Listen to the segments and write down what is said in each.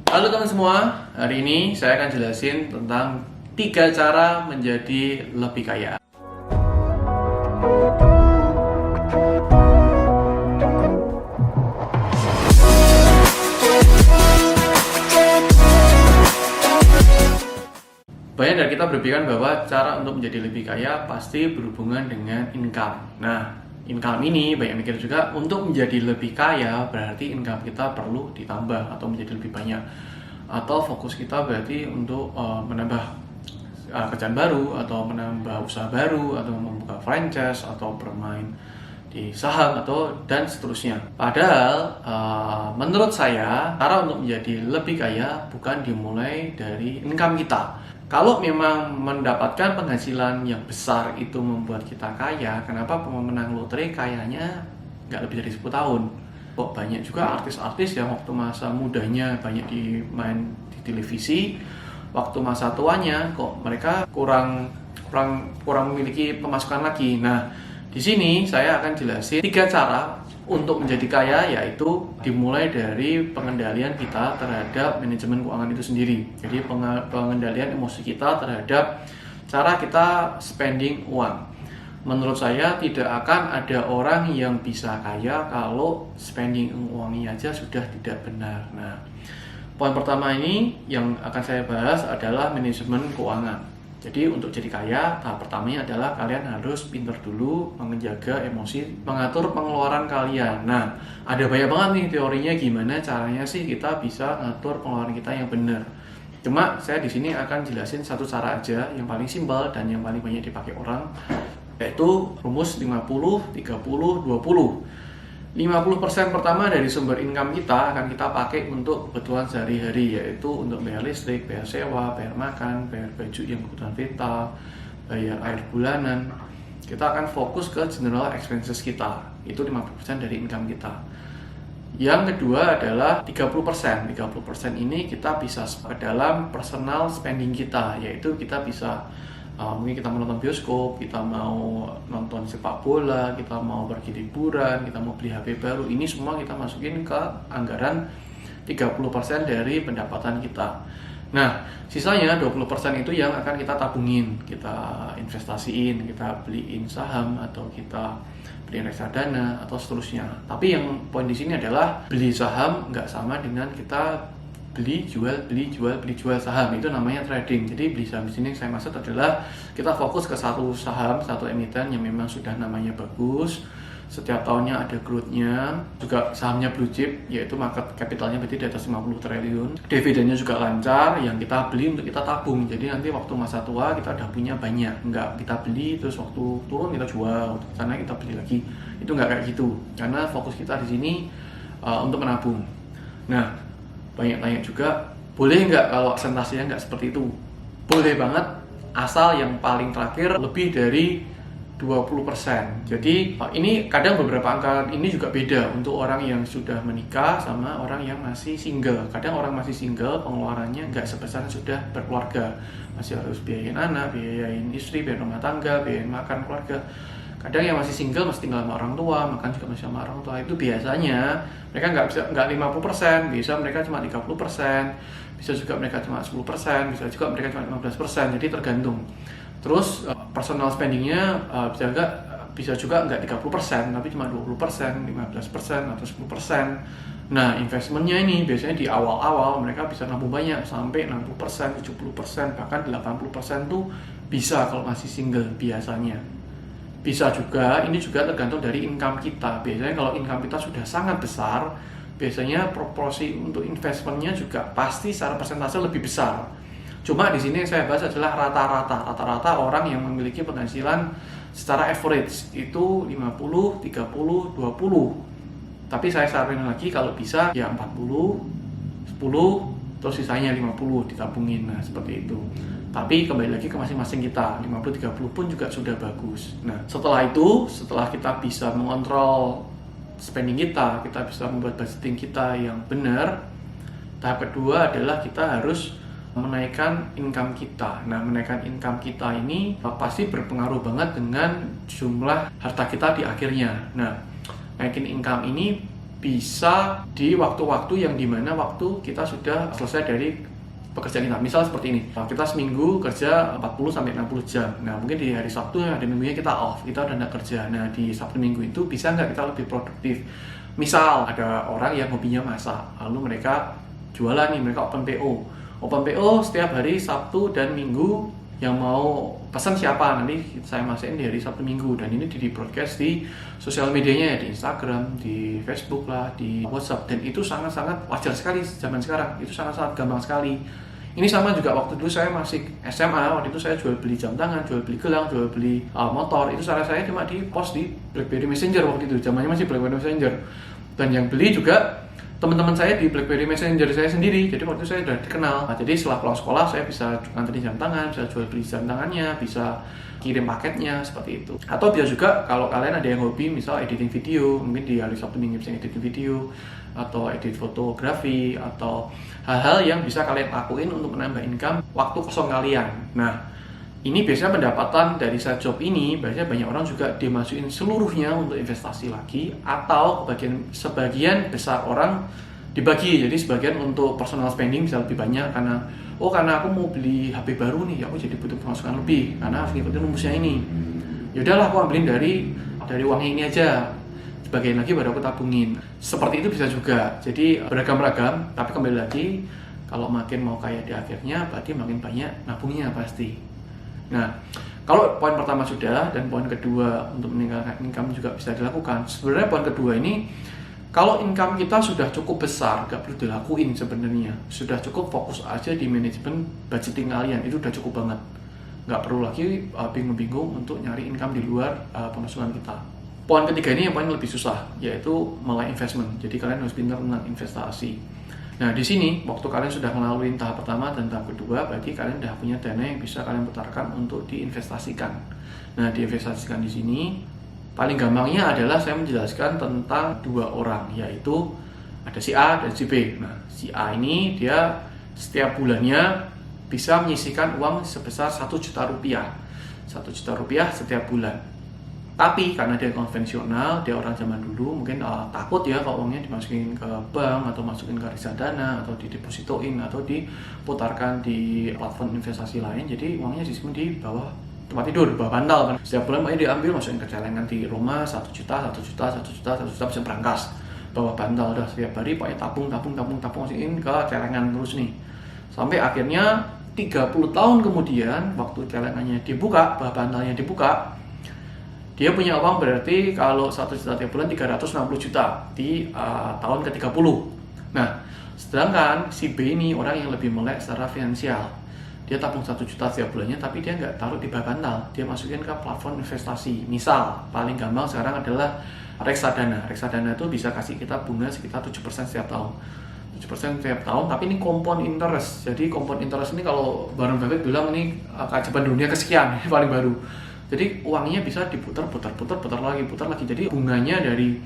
Halo teman semua, hari ini saya akan jelasin tentang 3 cara menjadi lebih kaya. Banyak dari kita berpikiran bahwa cara untuk menjadi lebih kaya pasti berhubungan dengan income. Nah, income ini banyak mikir juga untuk menjadi lebih kaya berarti income kita perlu ditambah atau menjadi lebih banyak. Atau fokus kita berarti untuk menambah kerjaan baru atau menambah usaha baru atau membuka franchise atau bermain di saham atau dan seterusnya. Padahal menurut saya cara untuk menjadi lebih kaya bukan dimulai dari income kita. Kalau memang mendapatkan penghasilan yang besar itu membuat kita kaya, kenapa pemenang lotre kayanya nggak lebih dari 10 tahun? Kok banyak juga artis-artis yang waktu masa mudanya banyak main di televisi, waktu masa tuanya kok mereka kurang memiliki pemasukan lagi. Nah, di sini saya akan jelasin 3 cara untuk menjadi kaya, yaitu dimulai dari pengendalian kita terhadap manajemen keuangan itu sendiri. Jadi pengendalian emosi kita terhadap cara kita spending uang. Menurut saya tidak akan ada orang yang bisa kaya kalau spending uangnya aja sudah tidak benar. Nah, poin pertama ini yang akan saya bahas adalah manajemen keuangan. Jadi untuk jadi kaya, tahap pertamanya adalah kalian harus pintar dulu menjaga emosi, mengatur pengeluaran kalian. Nah, ada banyak banget nih teorinya gimana caranya sih kita bisa ngatur pengeluaran kita yang benar. Cuma saya di sini akan jelasin satu cara aja yang paling simpel dan yang paling banyak dipakai orang, yaitu rumus 50-30-20. 50% pertama dari sumber income kita akan kita pakai untuk kebutuhan sehari-hari, yaitu untuk bayar listrik, bayar sewa, bayar makan, bayar baju yang kebutuhan vital, bayar air bulanan. Kita akan fokus ke general expenses kita, itu 50% dari income kita. Yang kedua adalah 30%. 30% ini kita bisa ke dalam personal spending kita, yaitu kita bisa mungkin kita mau nonton bioskop, kita mau nonton sepak bola, kita mau pergi liburan, kita mau beli HP baru. Ini semua kita masukin ke anggaran 30% dari pendapatan kita. Nah, sisanya 20% itu yang akan kita tabungin, kita investasiin, kita beliin saham atau kita beli reksadana atau seterusnya. Tapi yang poin di sini adalah beli saham nggak sama dengan kita beli jual saham. Itu namanya trading. Jadi beli saham di sini saya maksud adalah kita fokus ke satu saham, satu emiten yang memang sudah namanya bagus, setiap tahunnya ada growth-nya, juga sahamnya blue chip, yaitu market capitalnya berarti di atas 50 triliun, dividennya juga lancar, yang kita beli untuk kita tabung. Jadi nanti waktu masa tua kita udah punya banyak, nggak kita beli terus waktu turun kita jual, karena kita beli lagi. Itu nggak kayak gitu, karena fokus kita di sini untuk menabung. Nah, banyak tanya juga, boleh nggak kalau presentasinya nggak seperti itu? Boleh banget, asal yang paling terakhir lebih dari 20%. Jadi ini kadang beberapa angka ini juga beda untuk orang yang sudah menikah sama orang yang masih single. Kadang orang masih single pengeluarannya nggak sebesar sudah berkeluarga, masih harus biayain anak, biayain istri, biayain rumah tangga, biayain makan keluarga. Kadang yang masih single masih tinggal sama orang tua, makan juga masih sama orang tua. Itu biasanya mereka nggak 50%, bisa mereka cuma 30%, bisa juga mereka cuma 10%, bisa juga mereka cuma 15%. Jadi tergantung. Terus personal spendingnya bisa juga nggak 30%, tapi cuma 20%, 15% atau 10%. Nah, investmentnya ini biasanya di awal-awal mereka bisa nabung banyak sampai 60%, 70%, bahkan 80% tuh bisa kalau masih single biasanya. Bisa juga, ini juga tergantung dari income kita. Biasanya kalau income kita sudah sangat besar, biasanya proporsi untuk investmentnya juga pasti secara persentase lebih besar. Cuma di sini yang saya bahas adalah rata-rata orang yang memiliki penghasilan secara average itu 50, 30, 20. Tapi saya saranin lagi kalau bisa ya 40, 10, terus sisanya 50 ditabungin. Nah, seperti itu. Tapi kembali lagi ke masing-masing kita, 50-30 pun juga sudah bagus. Nah, setelah itu, setelah kita bisa mengontrol spending kita bisa membuat budgeting kita yang benar, tahap kedua adalah kita harus menaikkan income kita. Nah, menaikkan income kita ini pasti berpengaruh banget dengan jumlah harta kita di akhirnya. Nah, naikin income ini bisa di waktu-waktu yang dimana waktu kita sudah selesai dari pekerjaan kita. Misal seperti ini, kita seminggu kerja 40-60 jam. Nah, mungkin di hari Sabtu, hari Minggunya kita off, kita udah nggak kerja. Nah, di Sabtu Minggu itu bisa nggak kita lebih produktif? Misal ada orang yang hobinya masak, lalu mereka jualan nih, mereka open PO. Open PO setiap hari Sabtu dan Minggu, yang mau pesan siapa, nanti saya masakin di hari Sabtu Minggu, dan ini di broadcast di sosial medianya ya, di Instagram, di Facebook lah, di WhatsApp, dan itu sangat-sangat wajar sekali zaman sekarang, itu sangat-sangat gampang sekali. Ini sama juga waktu dulu saya masih SMA, waktu itu saya jual beli jam tangan, jual beli gelang, jual beli motor, itu cara saya cuma di post di BlackBerry Messenger waktu itu, zamannya masih BlackBerry Messenger, dan yang beli juga teman-teman saya di BlackBerry Messenger saya sendiri. Jadi waktu itu saya sudah dikenal. Nah, jadi setelah pulang sekolah saya bisa nganterin jam tangan, bisa jual beli jam tangannya, bisa kirim paketnya, seperti itu. Atau bisa juga kalau kalian ada yang hobi misal editing video, mungkin di hari Sabtu Minggu bisa editing video atau edit fotografi atau hal-hal yang bisa kalian lakuin untuk menambah income waktu kosong kalian. Nah, ini biasanya pendapatan dari side job ini biasanya banyak orang juga dimasukin seluruhnya untuk investasi lagi, atau sebagian besar orang dibagi, jadi sebagian untuk personal spending bisa lebih banyak karena aku mau beli HP baru nih, aku jadi butuh pemasukan lebih karena harus ngikutin rumusnya ini. Ya udahlah, aku ambilin dari uangnya ini aja, sebagian lagi baru aku tabungin. Seperti itu bisa juga. Jadi beragam-ragam, tapi kembali lagi kalau makin mau kaya di akhirnya berarti makin banyak nabungnya pasti. Nah, kalau poin pertama sudah, dan poin kedua untuk meningkatkan income juga bisa dilakukan. Sebenarnya poin kedua ini, kalau income kita sudah cukup besar, gak perlu dilakuin sebenarnya. Sudah cukup fokus aja di manajemen budgeting kalian, itu udah cukup banget. Gak perlu lagi bingung-bingung untuk nyari income di luar penghasilan kita. Poin ketiga ini yang paling lebih susah, yaitu mulai investment. Jadi kalian harus pintar tentang investasi. Nah, di sini waktu kalian sudah melalui tahap pertama dan tahap kedua, berarti kalian sudah punya dana yang bisa kalian putarkan untuk diinvestasikan. Nah, diinvestasikan di sini paling gampangnya adalah saya menjelaskan tentang dua orang, yaitu ada si A dan si B. Nah, si A ini dia setiap bulannya bisa menyisihkan uang sebesar 1 juta rupiah. 1 juta rupiah setiap bulan. Tapi karena dia konvensional, dia orang zaman dulu, mungkin takut ya kalau uangnya dimasukin ke bank atau masukin ke reksadana atau didepositoin atau diputarkan di platform investasi lain. Jadi uangnya disimpan di bawah tempat tidur, bawah bantal kan. Setiap bulan makanya diambil, masukin ke celengan di rumah 1 juta, 1 juta, 1 juta, 1 juta bisa berangkas. Bawah bantal udah setiap hari pokoknya tabung masukin ke celengan terus nih. Sampai akhirnya 30 tahun kemudian waktu celengannya dibuka, bawah bantalnya dibuka, dia punya uang berarti kalau 1 juta tiap bulan 360 juta di tahun ke-30. Nah, sedangkan si B ini orang yang lebih melek secara finansial. Dia tabung 1 juta setiap bulannya, tapi dia nggak taruh di bawah bantal. Dia masukin ke platform investasi. Misal, paling gampang sekarang adalah reksadana. Reksadana itu bisa kasih kita bunga sekitar 7% setiap tahun. 7% setiap tahun, tapi ini compound interest. Jadi compound interest ini kalau Warren Buffett bilang ini keajaiban dunia kesekian, ini paling baru. Jadi uangnya bisa diputar lagi. Jadi bunganya dari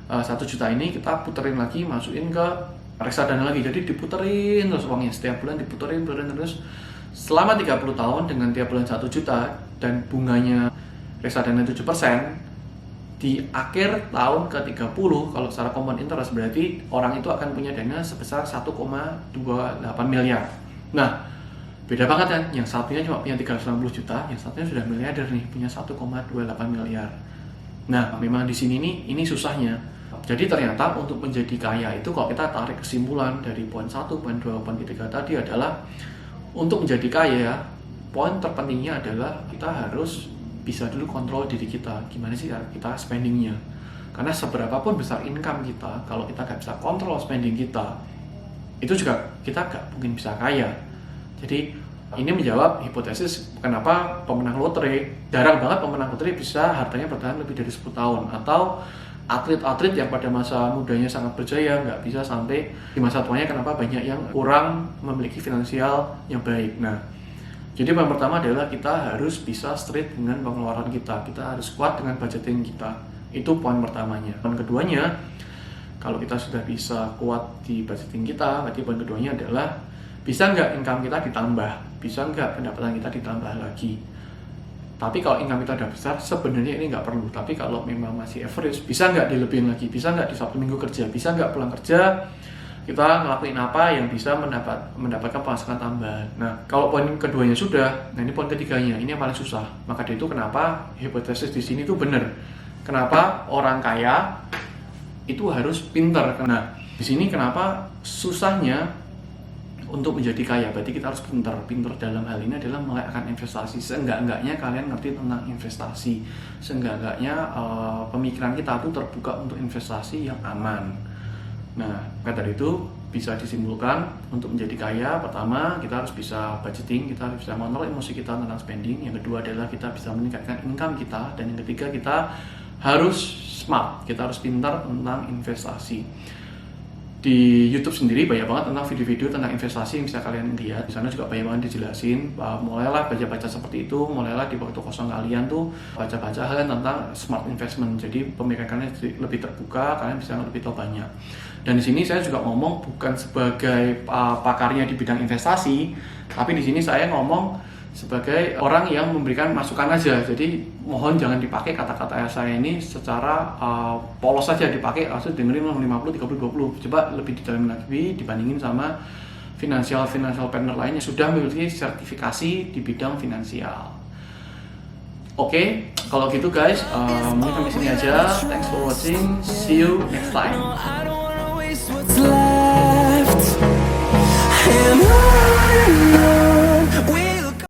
1 juta ini kita puterin lagi, masukin ke reksadana lagi. Jadi diputerin terus uangnya, setiap bulan diputerin terus selama 30 tahun dengan tiap bulan 1 juta dan bunganya reksadana 7%. Di akhir tahun ke-30 kalau secara compound interest berarti orang itu akan punya dana sebesar 1,28 miliar. Nah, beda banget kan, yang satunya cuma punya 360 juta, yang satunya sudah miliarder nih, punya 1,28 miliar. Nah, memang di sini nih, ini susahnya. Jadi ternyata untuk menjadi kaya itu kalau kita tarik kesimpulan dari poin 1, poin 2, poin 3 tadi adalah untuk menjadi kaya, poin terpentingnya adalah kita harus bisa dulu kontrol diri kita, gimana sih kita spendingnya. Karena seberapapun besar income kita, kalau kita nggak bisa kontrol spending kita, itu juga kita nggak mungkin bisa kaya. Jadi ini menjawab hipotesis kenapa pemenang lotre, jarang banget pemenang lotre bisa hartanya bertahan lebih dari 10 tahun, atau atlet-atlet yang pada masa mudanya sangat berjaya nggak bisa sampai di masa tuanya, kenapa banyak yang kurang memiliki finansial yang baik. Nah, jadi yang pertama adalah kita harus bisa straight dengan pengeluaran kita harus kuat dengan budgeting kita, itu poin pertamanya. Poin keduanya, kalau kita sudah bisa kuat di budgeting kita, berarti poin keduanya adalah bisa nggak income kita ditambah, bisa nggak pendapatan kita ditambah lagi. Tapi kalau income kita udah besar, sebenarnya ini nggak perlu. Tapi kalau memang masih average, bisa nggak dilebihin lagi? Bisa nggak di Sabtu Minggu kerja? Bisa nggak pulang kerja kita ngelakuin apa yang bisa mendapatkan penghasilan tambahan? Nah, kalau poin keduanya sudah, nah ini poin ketiganya, ini yang paling susah. Maka dari itu kenapa hipotesis di sini tuh benar. Kenapa orang kaya itu harus pintar? Nah, di sini kenapa susahnya untuk menjadi kaya? Berarti kita harus pintar. Pintar dalam hal ini adalah melekatkan investasi. Seenggak-enggaknya kalian ngerti tentang investasi. Seenggak-enggaknya pemikiran kita tuh terbuka untuk investasi yang aman. Nah, maka dari itu bisa disimpulkan untuk menjadi kaya, pertama kita harus bisa budgeting, kita harus bisa mengontrol emosi kita tentang spending. Yang kedua adalah kita bisa meningkatkan income kita, dan yang ketiga kita harus smart, kita harus pintar tentang investasi. Di YouTube sendiri banyak banget tentang video-video tentang investasi yang bisa kalian lihat. Di sana juga banyak banget dijelasin. Mulailah baca-baca seperti itu, mulailah di waktu kosong kalian tuh baca-baca hal tentang smart investment. Jadi pemikirannya lebih terbuka, kalian bisa lebih tahu banyak. Dan di sini saya juga ngomong bukan sebagai pakarnya di bidang investasi, tapi di sini saya ngomong sebagai orang yang memberikan masukan aja. Jadi mohon jangan dipakai kata-kata saya ini secara polos saja dipakai, langsung dengerin 50, 30, 20. Coba lebih didalami lagi dibandingin sama financial planner lainnya sudah memiliki sertifikasi di bidang finansial. Oke, kalau gitu guys, mungkin sampai sini aja. Thanks for watching. See you next time.